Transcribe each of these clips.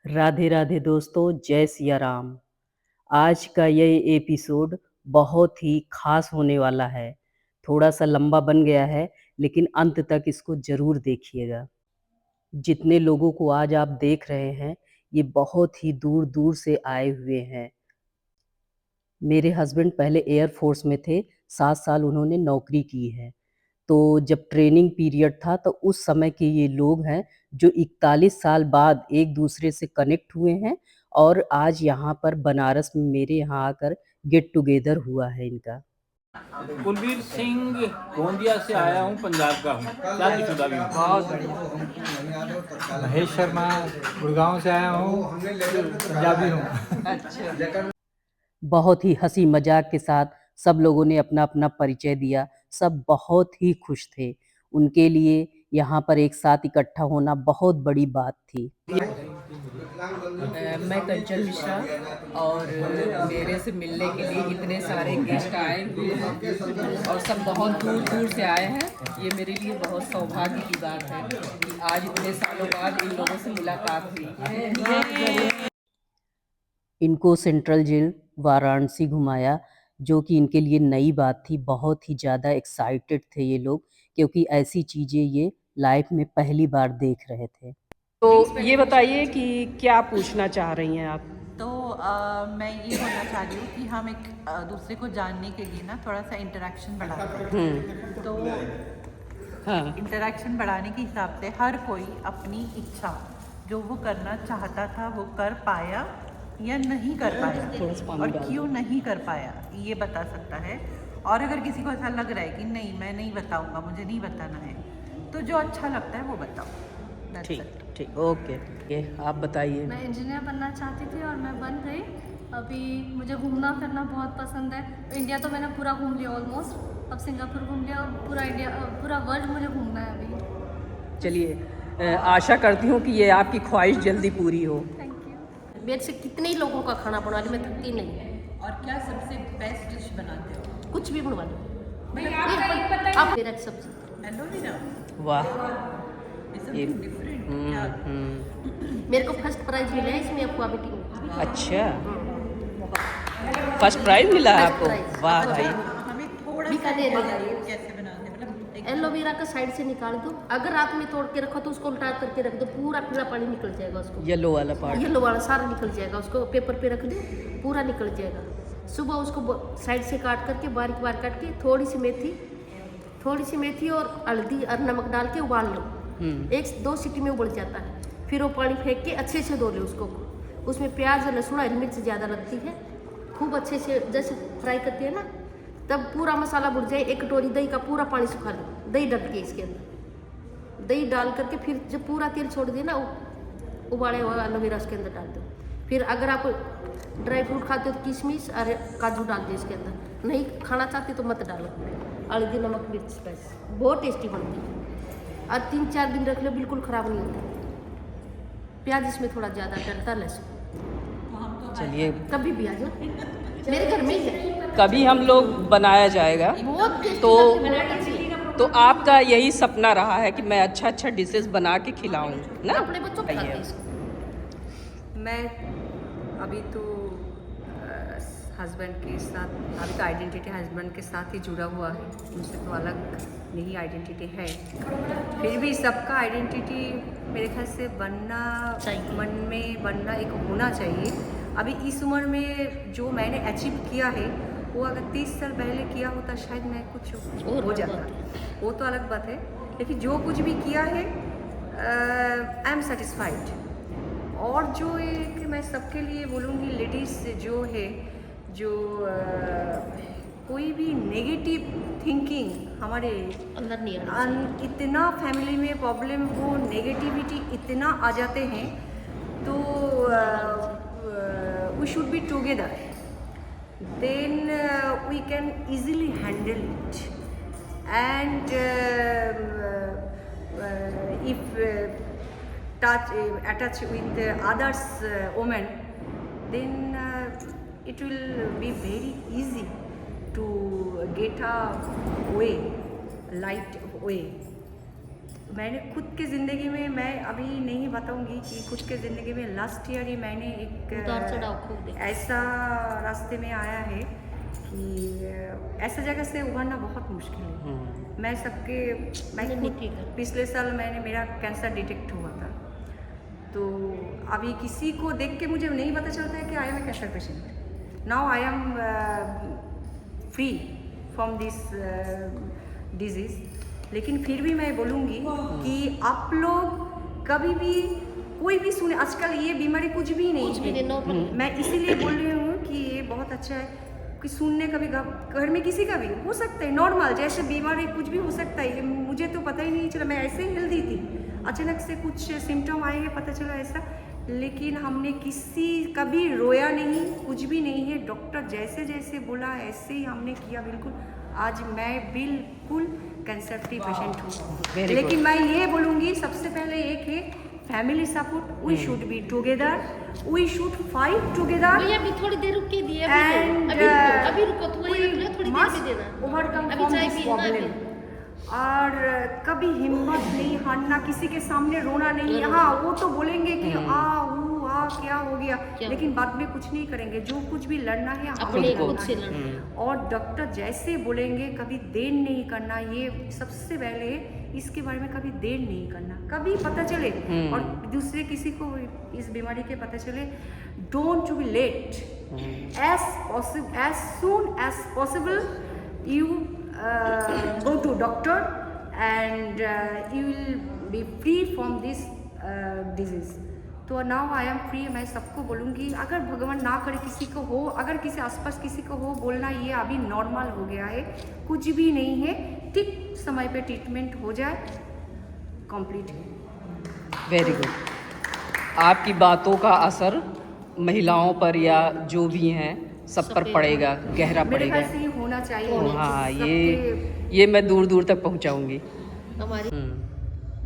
राधे राधे दोस्तों, जय सिया राम। आज का ये एपिसोड बहुत ही खास होने वाला है। थोड़ा सा लंबा बन गया है, लेकिन अंत तक इसको ज़रूर देखिएगा। जितने लोगों को आज आप देख रहे हैं, ये बहुत ही दूर दूर से आए हुए हैं। मेरे हस्बैंड पहले एयर फोर्स में थे, 7 साल उन्होंने नौकरी की है। तो जब ट्रेनिंग पीरियड था, तो उस समय के ये लोग हैं जो 41 साल बाद एक दूसरे से कनेक्ट हुए हैं और आज यहाँ पर बनारस में मेरे यहाँ आकर गेट टुगेदर हुआ है इनका। कुलवीर सिंह गोंदिया से आया हूँ, पंजाब का हूँ, शादीशुदा भी हूँ। बहुत बढ़िया। महेश शर्मा गुड़गांव से आया हूँ, पंजाबी हूँ। अच्छा। बहुत ही हंसी मजाक के साथ सब लोगों ने अपना अपना परिचय दिया। सब बहुत ही खुश थे। उनके लिए यहाँ पर एक साथ इकट्ठा होना बहुत बड़ी बात थी। मैं कंचन मिश्रा और मेरे से मिलने के लिए इतने सारे गेस्ट आए हुए हैं और सब बहुत दूर दूर से आए हैं। ये मेरे लिए बहुत सौभाग्य की बात है कि आज इतने सालों बाद इन लोगों से मुलाकात हुई। इनको सेंट्रल जेल वाराणसी घुमाया, जो कि इनके लिए नई बात थी। बहुत ही ज़्यादा एक्साइटेड थे ये लोग, क्योंकि ऐसी चीज़ें ये लाइफ में पहली बार देख रहे थे। तो ये बताइए कि क्या पूछना चाह रही हैं आप? तो मैं ये बोलना चाह रही हूँ कि हम एक दूसरे को जानने के लिए ना थोड़ा सा इंटरेक्शन बढ़ाते हैं। तो हाँ, इंटरेक्शन बढ़ाने के हिसाब से हर कोई अपनी इच्छा जो वो करना चाहता था वो कर पाया या नहीं कर पाया और क्यों नहीं कर पाया ये बता सकता है। और अगर किसी को ऐसा लग रहा है कि नहीं मैं नहीं बताऊँगा, मुझे नहीं बताना है, तो जो अच्छा लगता है वो बताओ। That's ठीक it. ठीक, ओके। ये आप बताइए। मैं इंजीनियर बनना चाहती थी और मैं बन गई। अभी मुझे घूमना फिरना बहुत पसंद है। इंडिया तो मैंने पूरा घूम लिया ऑलमोस्ट। अब सिंगापुर घूम लिया और पूरा इंडिया, पूरा वर्ल्ड मुझे घूमना है अभी। चलिए, आशा करती हूँ कि ये आपकी ख्वाहिश जल्दी पूरी हो। Thank you. मेरे से कितने ही लोगों का खाना बना ली, मैं थकती नहीं। और क्या सबसे बेस्ट डिश बनाते हो? कुछ भी बनवा लो। आप मेरा सब्जी एलोवेरा। वाह, ये डिफरेंट। मेरे को फर्स्ट प्राइज मिला है इसमें अफवाह बेटी में। अच्छा, फर्स्ट प्राइज मिला है फर्स्ट आपको? प्राइज। वाह भाई। हमें थोड़ा सा बीकानेर में। बताइए कैसे बनाते हैं, मतलब एक एलोवेरा का साइड से निकाल दो। अगर रात में तोड़ के रखो तो उसको उल्टा करके रख दो, पूरा पीला पानी निकल जाएगा उसको। येलो वाला पार्ट। येलो वाला सारा निकल जाएगा, उसको पेपर पे रख दो, पूरा निकल जाएगा। सुबह उसको साइड से काट करके बारीक बारीक काट के थोड़ी सी मेथी और हल्दी और नमक डाल के उबाल लो। 1-2 सीटी में उबल जाता है। फिर वो पानी फेंक के अच्छे से धो लो उसको। उसमें प्याज लहसुन हरी मिर्च ज़्यादा लगती है। खूब अच्छे से जैसे फ्राई करती है ना, तब पूरा मसाला भुन जाए। 1 कटोरी दही का पूरा पानी सुखा लो, दही डाल के इसके अंदर दही डाल करके फिर जब पूरा तेल छोड़ दिए ना, उबाले हुआ एलोवेरा उसके अंदर डाल दो। फिर अगर आप ड्राई फ्रूट खाते हो तो किशमिश और काजू डाल दो इसके अंदर। नहीं खाना चाहते तो मत डालो। हल्दी नमक मिर्च बस, बहुत टेस्टी बनती है। और 3-4 दिन रख लो, बिल्कुल ख़राब नहीं होती। प्याज इसमें थोड़ा ज़्यादा डलता, लहसुन। चलिए, कभी भी आ जाओ, मेरे घर में ही है। कभी हम लोग बनाया जाएगा। बहुत टेस्टी तो लगती है। तो आपका यही सपना रहा है कि मैं अच्छा अच्छा डिशेस बना के खिलाऊं ना? अपने बच्चों को खाते हैं इसको। मैं अभी तो हस्बैंड के साथ, अभी तो आइडेंटिटी हस्बैंड के साथ ही जुड़ा हुआ है। उनसे तो अलग नहीं आइडेंटिटी है। फिर भी सबका आइडेंटिटी मेरे ख्याल से बनना चाहिए, मन में बनना एक होना चाहिए। अभी इस उम्र में जो मैंने अचीव किया है वो अगर 30 साल पहले किया होता शायद मैं कुछ हो जाता, वो तो अलग बात है। लेकिन जो कुछ भी किया है आई एम सेटिस्फाइड। और जो एक मैं सबके लिए बोलूँगी, लेडीज़ जो है, जो कोई भी नेगेटिव थिंकिंग हमारे अंदर नहीं आना। इतना फैमिली में प्रॉब्लम हो, नेगेटिविटी इतना आ जाते हैं, तो we should be together, then we can easily handle it. And if attach with others women, then it will be very easy to get a way, light way. मैंने खुद के ज़िंदगी में, मैं अभी नहीं बताऊंगी कि खुद के ज़िंदगी में लास्ट ईयर ही मैंने एक ऐसा रास्ते में आया है कि ऐसा जगह से उभरना बहुत मुश्किल है। मैं खुद पिछले साल मेरा कैंसर डिटेक्ट हुआ था, तो अभी किसी को देख के मुझे नहीं पता चलता है कि I am a cancer patient. Now I am free from this disease, लेकिन फिर भी मैं बोलूँगी कि आप लोग कभी भी कोई भी सुने, आजकल ये बीमारी कुछ भी नहीं है। मैं इसीलिए बोल रही हूँ कि ये बहुत अच्छा है कि सुनने का भी, घर में किसी का भी हो सकता है, नॉर्मल जैसे बीमारी कुछ भी हो सकता है। मुझे तो पता ही नहीं चला, मैं ऐसे ही हेल्दी थी, अचानक से कुछ सिम्टम आए हैं, पता चला ऐसा। लेकिन हमने कभी रोया नहीं, कुछ भी नहीं है। डॉक्टर जैसे जैसे बोला ऐसे ही हमने किया, बिल्कुल। आज मैं बिल्कुल कैंसर फ्री पेशेंट हूँ। लेकिन मैं ये बोलूँगी, सबसे पहले एक है family support. We should be together, we should fight together. अभी थोड़ी देर रुक के दिए, अभी रुको, थोड़ी देर भी देना। Overcome this problem. और कभी हिम्मत नहीं हारना, किसी के सामने रोना नहीं। हाँ, वो तो बोलेंगे कि क्या हो गया, लेकिन बाद में कुछ नहीं करेंगे। जो कुछ भी लड़ना है अपने खुद से लड़ना। और डॉक्टर जैसे बोलेंगे कभी देर नहीं करना, ये सबसे पहले इसके बारे में कभी देर नहीं करना। कभी पता चले और दूसरे किसी को इस बीमारी के पता चले, don't be late, as soon as possible you go to doctor and you will be free from this disease. तो नाउ आई एम फ्री। मैं सबको बोलूँगी, अगर भगवान ना करे किसी को हो, अगर किसी आसपास किसी को हो, बोलना ये अभी नॉर्मल हो गया है, कुछ भी नहीं है, ठीक समय पे ट्रीटमेंट हो जाए, कंप्लीट है। Very good. आपकी बातों का असर महिलाओं पर या जो भी हैं सब पर पड़ेगा, गहरा पड़ेगा। मेरे ख्याल से ये होना चाहिए। हाँ, ये मैं दूर दूर तक पहुंचाऊंगी।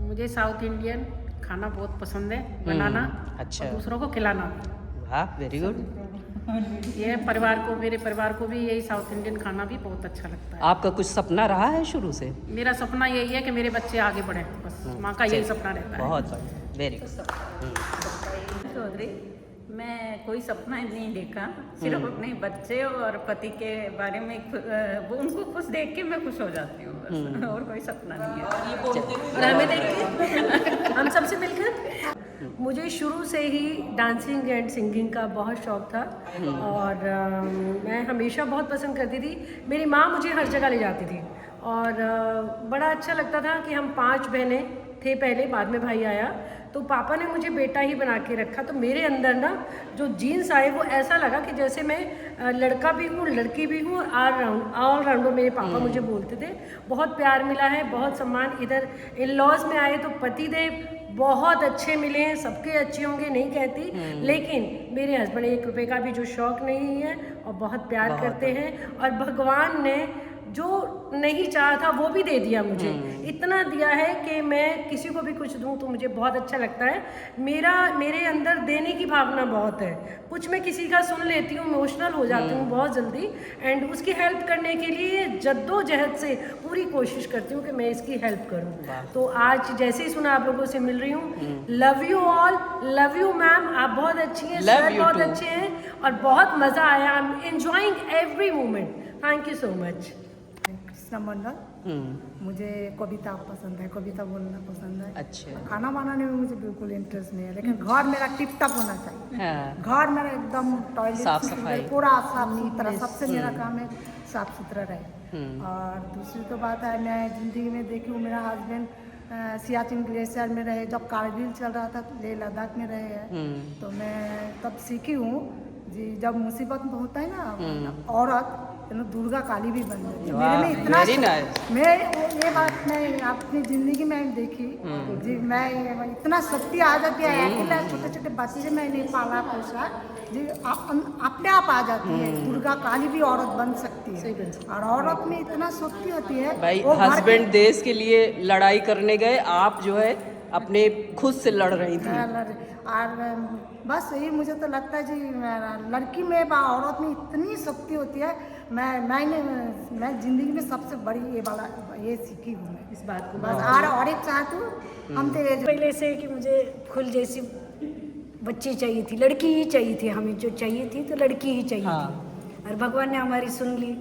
मुझे साउथ इंडियन खाना बहुत पसंद है बनाना, अच्छा, और दूसरों को खिलाना। वाह, वेरी गुड। ये मेरे परिवार को भी यही साउथ इंडियन खाना भी बहुत अच्छा लगता है। आपका कुछ सपना रहा है शुरू से? मेरा सपना यही है कि मेरे बच्चे आगे बढ़े, बस माँ का यही सपना रहता है। बहुत बढ़िया, वेरी गुड। चौधरी, मैं कोई सपना नहीं देखा, सिर्फ अपने बच्चे और पति के बारे में वो उनको खुश देख के मैं खुश हो जाती हूँ, बस। और कोई सपना नहीं है। और हमें देख के हम सबसे मिलकर। मुझे शुरू से ही डांसिंग एंड सिंगिंग का बहुत शौक था, और मैं हमेशा बहुत पसंद करती थी। मेरी माँ मुझे हर जगह ले जाती थी, और बड़ा अच्छा लगता था कि हम 5 बहनें थे पहले, बाद में भाई आया, तो पापा ने मुझे बेटा ही बना के रखा। तो मेरे अंदर ना जो जीन्स आए, वो ऐसा लगा कि जैसे मैं लड़का भी हूँ, लड़की भी हूँ, ऑल राउंडर मेरे पापा मुझे बोलते थे। बहुत प्यार मिला है, बहुत सम्मान। इधर इन लॉज में आए तो पतिदेव बहुत अच्छे मिले हैं, सबके अच्छे होंगे नहीं कहती, लेकिन मेरे हस्बैंड 1 रुपये का भी जो शौक नहीं है, और बहुत प्यार करते हैं। और भगवान ने जो नहीं चाहा था वो भी दे दिया मुझे, इतना दिया है कि मैं किसी को भी कुछ दूं तो मुझे बहुत अच्छा लगता है। मेरे अंदर देने की भावना बहुत है। कुछ मैं किसी का सुन लेती हूँ, इमोशनल हो जाती हूँ बहुत जल्दी, एंड उसकी हेल्प करने के लिए जद्दोजहद से पूरी कोशिश करती हूँ कि मैं इसकी हेल्प करूँ। तो आज जैसे ही सुना आप लोगों से मिल रही हूँ। Love you all, love you ma'am, आप बहुत अच्छी हैं, सर बहुत अच्छे हैं, और बहुत मज़ा आया। I am enjoying every moment. Thank you so much. Krishna Mandal. मुझे कविता पसंद है, कविता बोलना पसंद है। अच्छा। खाना बनाने में मुझे बिल्कुल इंटरेस्ट नहीं है, लेकिन घर मेरा टिप टॉप होना चाहिए। घर मेरा एकदम टॉयलेट साफ सफाई पूरा साफ सुथरा, सबसे मेरा काम है साफ सुथरा रहे। और दूसरी तो बात है, मैं ज़िंदगी में देखी हूँ, मेरा हस्बैंड सियाचिन ग्लेशियर में रहे, जब कारगिल चल रहा था लेह लद्दाख में रहे हैं, तो मैं तब सीखी हूँ जी, जब मुसीबत में होता है ना औरत, दुर्गा काली भी बन जाती है। मेरे में इतना मैं ये बात मैं अपनी ज़िंदगी में देखी जी, मैं इतना शक्ति आ जाती है। अकेला छोटे छोटे बच्चे से मैं नहीं पाला पोसा जी, अपने आप आ जाती है। दुर्गा काली भी औरत बन सकती है, और औरत में इतना शक्ति होती है। भाई, हस्बैंड देश के लिए लड़ाई करने गए, आप जो है अपने खुद से लड़ रही थी। और बस यही मुझे तो लगता है जी, लड़की में औरत में इतनी शक्ति होती है। मैं जिंदगी में सबसे बड़ी ये सीखी हूँ मैं इस बात को। बस और एक चाहती हूँ, हम तो पहले से कि मुझे फुल जैसी बच्ची चाहिए थी, लड़की ही चाहिए थी, हमें जो चाहिए थी तो लड़की ही चाहिए थी। और भगवान ने हमारी सुन ली,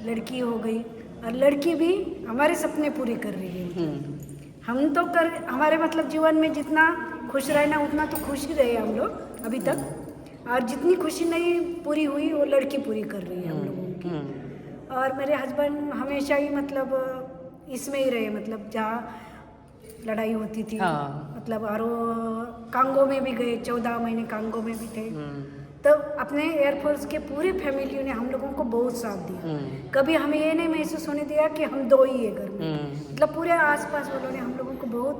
लड़की हो गई, और लड़की भी हमारे सपने पूरे कर रही है। हम तो हमारे मतलब जीवन में जितना खुश रहना उतना तो खुश ही रहे हम लोग अभी तक, और जितनी खुशी नहीं पूरी हुई वो लड़की पूरी कर रही है हम लोगों की। और मेरे हस्बैंड हमेशा ही मतलब इसमें ही रहे, मतलब जहाँ लड़ाई होती थी मतलब, और वो कांगो में भी गए, 14 महीने कांगो में भी थे। तो अपने एयरफोर्स के पूरी फैमिली ने हम लोगों को बहुत साथ दिया। कभी हमें ये नहीं महसूस होने दिया कि हम दो ही है घर में, मतलब पूरे आसपास वालों ने हम लोगों को बहुत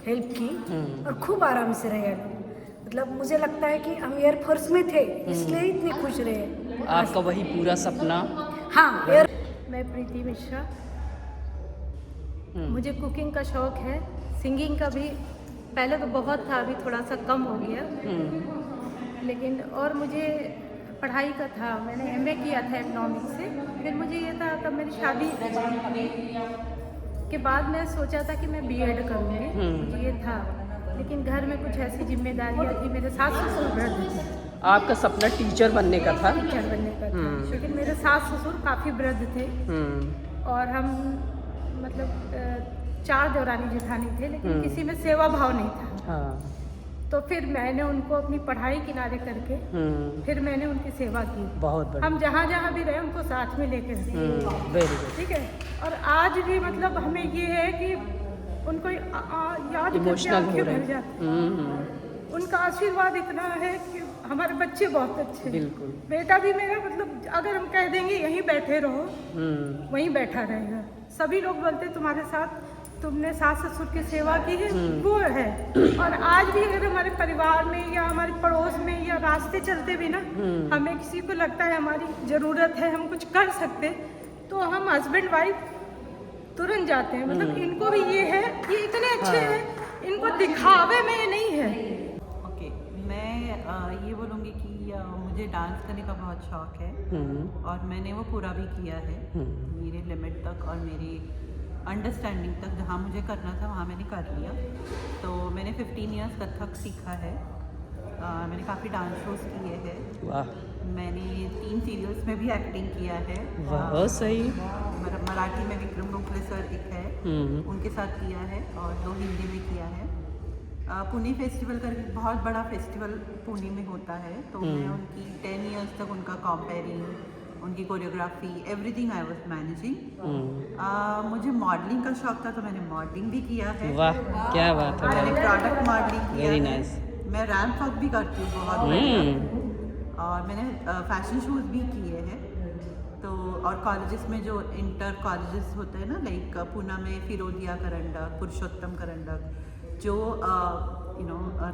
हेल्प की और खूब आराम से रहे। मतलब मुझे लगता है कि हम एयरफोर्स में थे इसलिए इतने खुश रहे। आपका वही पूरा सपना। हाँ। मैं प्रीति मिश्रा, मुझे कुकिंग का शौक है, सिंगिंग का भी पहले तो बहुत था, अभी थोड़ा सा कम हो गया। लेकिन और मुझे पढ़ाई का था, मैंने MA किया था इकोनॉमिक्स से। फिर मुझे ये था, तब मेरी शादी के बाद मैं सोचा था कि मैं BEd करूँगी, मुझे ये था। लेकिन घर में कुछ ऐसी जिम्मेदारियाँ थी, मेरे सास ससुर वृद्ध थे। आपका सपना टीचर बनने का था? टीचर बनने का था, लेकिन मेरे सास ससुर काफ़ी वृद्ध थे और हम मतलब 4 देवरानी जेठानी थे, लेकिन किसी में सेवा भाव नहीं था। तो फिर मैंने उनको अपनी पढ़ाई किनारे करके फिर मैंने उनकी सेवा की। बहुत हम जहाँ जहाँ भी रहे उनको साथ में लेकर वेरी गुड। ठीक है। और आज भी मतलब हमें ये है कि उनको याद करके आंखें भर जाती हैं। उनका आशीर्वाद इतना है कि हमारे बच्चे बहुत अच्छे हैं। बिल्कुल। बेटा भी मेरा मतलब अगर हम कह देंगे यहीं बैठे रहो वहीं बैठा रहेगा। सभी लोग बोलते तुम्हारे साथ तुमने सास ससुर की सेवा की है, वो है। और आज भी अगर हमारे परिवार में या हमारे पड़ोस में या रास्ते चलते भी ना हमें किसी को लगता है हमारी ज़रूरत है, हम कुछ कर सकते, तो हम हस्बैंड वाइफ तुरंत जाते हैं। मतलब इनको भी ये है, ये इतने अच्छे हैं, इनको दिखावे में ये नहीं है। ओके, मैं ये बोलूँगी कि मुझे डांस करने का बहुत शौक है और मैंने वो पूरा भी किया है मेरे लिमिट तक और मेरी अंडरस्टैंडिंग तक। जहाँ मुझे करना था वहाँ मैंने कर लिया। तो मैंने 15 इयर्स कथक सीखा है। मैंने काफ़ी डांस शोज किए हैं। वाह। मैंने 3 सीरियल्स में भी एक्टिंग किया है। बहुत सही। मराठी में विक्रम गोखले सर एक है, उनके साथ किया है, और 2 हिंदी में किया है। पुणे फेस्टिवल करके बहुत बड़ा फेस्टिवल पुणे में होता है, तो मैं उनकी 10 इयर्स तक उनका कॉम्पेयरिंग, उनकी choreography, everything I was managing. मुझे मॉडलिंग का शौक था, तो मैंने मॉडलिंग भी किया है। वाह, क्या बात है। मैंने प्रोडक्ट मॉडलिंग किया वेरी है। नाइस। मैं रैंप वॉक भी करती हूँ बहुत बढ़िया। और मैंने फैशन शोज भी किए हैं। तो और कॉलेजेस में जो इंटर कॉलेजेस होते हैं ना, लाइक पूना में फिरोदिया करंडक, पुरुषोत्तम करंडक, जो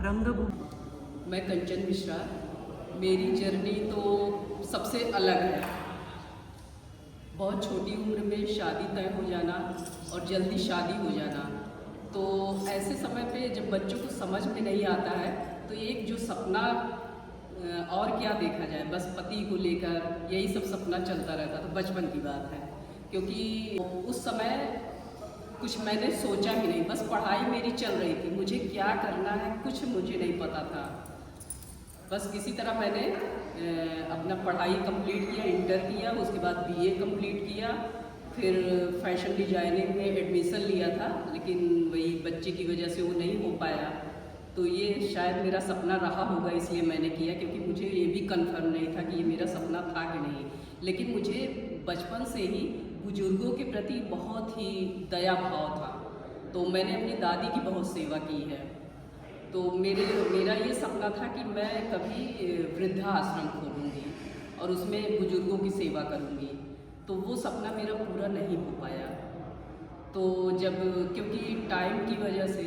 रंगभूमि। मैं कंचन मिश्रा, मेरी जर्नी तो सबसे अलग है। बहुत छोटी उम्र में शादी तय हो जाना और जल्दी शादी हो जाना, तो ऐसे समय पे जब बच्चों को समझ में नहीं आता है तो एक जो सपना और क्या देखा जाए, बस पति को लेकर यही सब सपना चलता रहता। तो बचपन की बात है, क्योंकि उस समय कुछ मैंने सोचा ही नहीं, बस पढ़ाई मेरी चल रही थी। मुझे क्या करना है कुछ मुझे नहीं पता था। बस किसी तरह मैंने अपना पढ़ाई कंप्लीट किया, इंटर किया, उसके बाद BA कंप्लीट किया, फिर फैशन डिजाइनिंग में एडमिशन लिया था, लेकिन वही बच्चे की वजह से वो नहीं हो पाया। तो ये शायद मेरा सपना रहा होगा, इसलिए मैंने किया, क्योंकि मुझे ये भी कंफर्म नहीं था कि ये मेरा सपना था कि नहीं। लेकिन मुझे बचपन से ही बुजुर्गों के प्रति बहुत ही दया भाव था, तो मैंने अपनी दादी की बहुत सेवा की है। तो मेरा ये सपना था कि मैं कभी वृद्धाश्रम खोलूँगी और उसमें बुजुर्गों की सेवा करूँगी। तो वो सपना मेरा पूरा नहीं हो पाया। तो जब क्योंकि टाइम की वजह से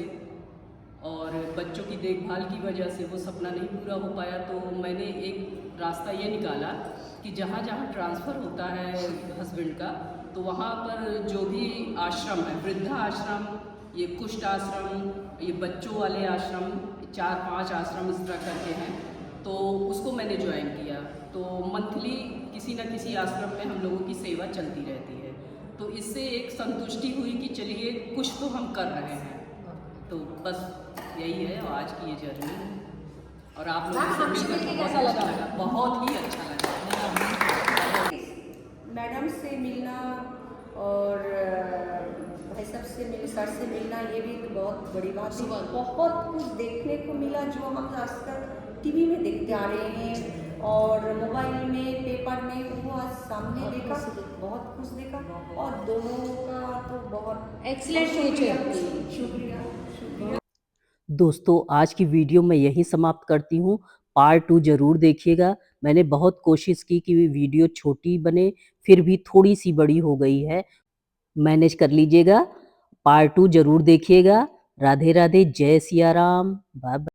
और बच्चों की देखभाल की वजह से वो सपना नहीं पूरा हो पाया, तो मैंने एक रास्ता ये निकाला कि जहाँ जहाँ ट्रांसफ़र होता है हस्बैंड का, तो वहाँ पर जो भी आश्रम है, वृद्धा आश्रम, ये कुष्ठ आश्रम, ये बच्चों वाले आश्रम 4-5 आश्रम इस तरह करके हैं, तो उसको मैंने ज्वाइन किया। तो मंथली किसी न किसी आश्रम में हम लोगों की सेवा चलती रहती है, तो इससे एक संतुष्टि हुई कि चलिए कुछ तो हम कर रहे हैं। तो बस यही है आज की ये जर्नी, और आप लोगों से मिलकर बहुत अच्छा लगा, बहुत ही अच्छा लगा। मैडम से मिलना और भाई साहब से मिल सर से मिलना, ये भी एक बहुत बड़ी बात है। बहुत कुछ देखने को मिला जो हम आज तक टीवी में देखते आ रहे हैं और मोबाइल में, पेपर में, वो आज सामने देखा, बहुत कुछ देखा। और दोनों का तो बहुत एक्सीलेंट सोच है। शुक्रिया। दोस्तों आज की वीडियो मैं यहीं समाप्त करती हूँ। पार्ट 2 ज़रूर देखिएगा। मैंने बहुत कोशिश की कि वीडियो छोटी बने, फिर भी थोड़ी सी बड़ी हो गई है, मैनेज कर लीजिएगा। पार्ट 2 ज़रूर देखिएगा। राधे राधे, जय सिया राम, बाय बाय।